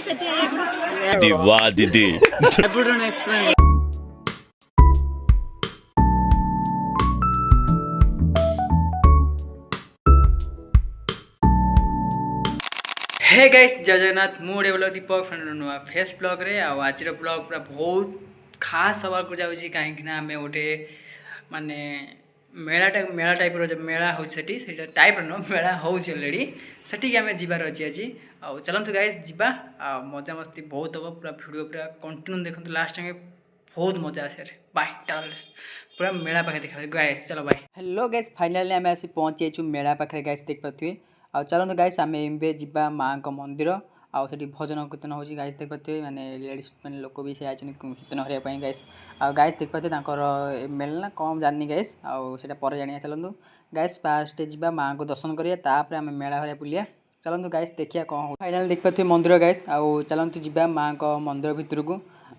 वाह दीदी hey guys जय जगन्नाथ मुझे बोल दीपक फ्रेंड नुआ फेस ब्लॉग रे आज ब्लॉग पूरा बहुत खास सवाल को जाऊँगी कहीं आम गोटे माने मेला टाइप मेला हो टाइप न मेला होलरेडी सेठी आम जीवार अच्छी आज आउ चलतु गाइस जीवा मजा मस्ती बहुत हम पूरा वीडियो पूरा कंटिन्यू देखते लास्ट टाइम बहुत मजा आसे बाय पूरा मेला पाखे देखा गाइस चलो बाय हेलो गाइस फाइनली आम आसी पहुँची जाइए मेला पाखे गाइस देख पाथे आ चलते गाइस आम एवं जीवा माँ का मंदिर आउ भजन कीर्तन हो गाइस देख पाथे मैंने लेडीज मैंने लोक भी से आए कीर्तन करने गाइस आ गाइस देख पाथे मेल ना कम जानी गाइस आउ जाना चलतु गाइस फास्ट जीवा माँ को दर्शन करें आम मेला भरिया बुलिया चलतु गाइस देखिए कौन फाइनल देख पाथे मंदिर गाइस आउ चलतु जीवा माँ का मंदिर भितर को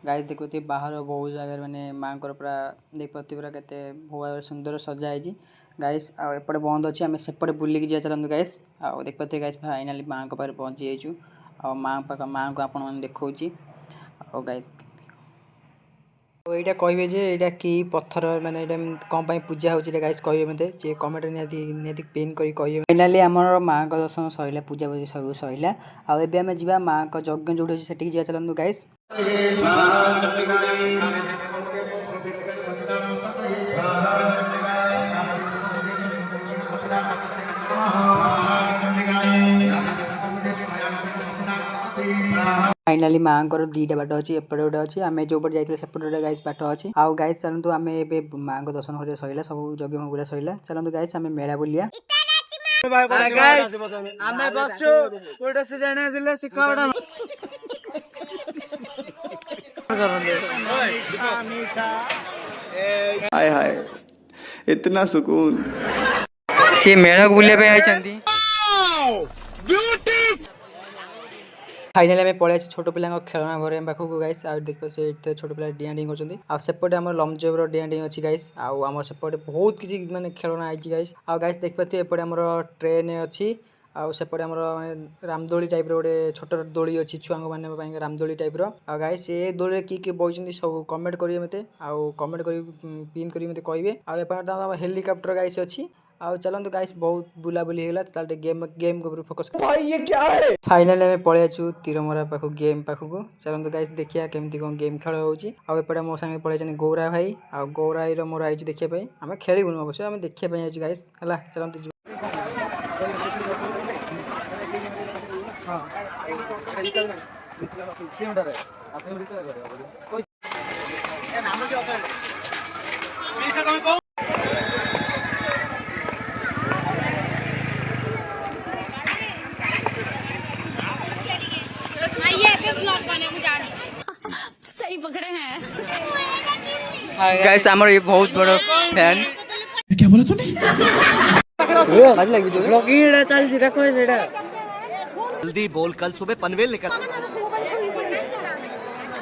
गाइस देख पाथे बाहर बहुत जगह मैंने माँ को पूरा देख पाथे पूरा के बहुत सुंदर सजाई गाइस एपटे बंद अच्छी आम सेपटे बुलिक जा चलते गाइस आउ देख पाथे गाइस फाइनाली माँ को पाखे पहुँची जाइए आ माँ को आपण मैंने देखा गाइस यहाँ कहे यहाँ कि पत्थर माने कौन पूजा हो गाइस कहे मत जे कमेंट निहाती पिन कर कहे फाइनाली आमर माँ का दर्शन सैला पूजा पूजा सब सैला आम जा माँ का यज्ञ जो से जा चलते गाइस फाइनाली माँ को दीटा बाट अच्छी एपटे गोटे अच्छी आम जो पटे जाइए सेपटे गाइस बाट अच्छी आउ गाइस चलतु आम माँ को दर्शन कर सैला सब जगह पूरा सैला चलतु गाइस आम मेला बुलिया हाय हाय इतना सुकून सी मेला बुलिया आई फाइनाली आम पलि छोट पिला खेलना घर पाखक गाइस देख पाते छोट पिला डिया डिंग करपटे आम लमजर डिया डिंग अच्छी गाइस आम सेपटे बहुत किसी माने खेलना आई गाइस गाइस देख पाते एपटे आम ट्रेन अच्छी आउपटे आम रामदोली टाइप गोटे छोट दोली अच्छी छुआ मैंने रामदोली टाइप गाइस ये दोली किए बही सब कमेंट करेंगे मत आउ कमेंट कर पिन कर मत कहे आम हेलिकप्टर गाइस अच्छी आउ चलते गाइस बहुत बुलाबुली होगा गेम गेम के ऊपर फोकस भाई ये क्या है फाइनली आम पलि आसु तीरमरा पाख गेम पाखक चलते गाइस देखिए केमती कौन गेम खेल होपटे मो सागे पलि गौरा भाई आ गौरा भाई मोर आई देखिए आम खेलुन अवश्य आम देखिए आई गाइस है चलते सही पकड़े हैं गाइस हमारे ये बहुत बड़ा फैन क्या बोला तूने चल देखो जल्दी बोल कल सुबह पनवेल निकल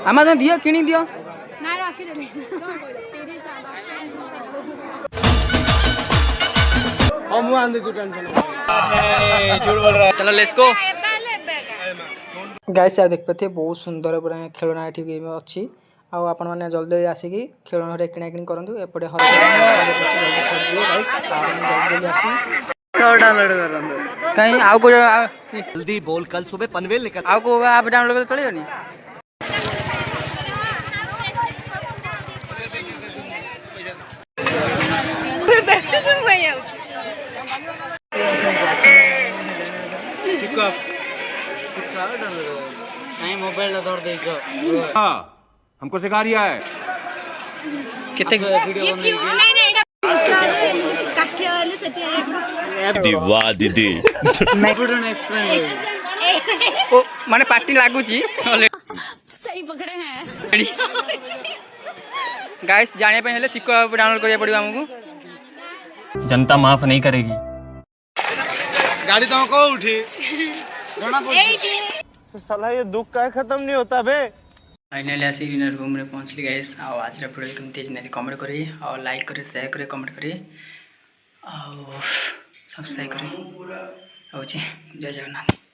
आम दियो किणी दियो चलो लेट्स गो गाइस देख पाते बहुत सुंदर पूरा खेलना ये अच्छी आपण मैंने जल्दी आसिकी खेलना किଣା किणी करूँ एपटे कहीं आउ को जल्दी बोल कल सुबह पनवेल निकल आउ को आप डाउनलोड कर चलेगा नहीं नहीं मोबाइल धर दे हमको सिखा रिया है कितने वीडियो वाह दीदी ओ माने पार्टी लागुची सही पकड़े हैं गाइस जाने पे हेले सिक्को डाउनलोड करिया पड़िबा हमको जनता माफ नहीं करेगी गाड़ी तो को उठी साला ये दुख का खत्म नहीं होता बे फाइनली आसी रूम में पहुँचली गाइस आज वीडियो कमेंट कमेंट करी और लाइक करे शेयर करे कमेंट करी और सब्सक्राइब करी जय जगन्नाथ।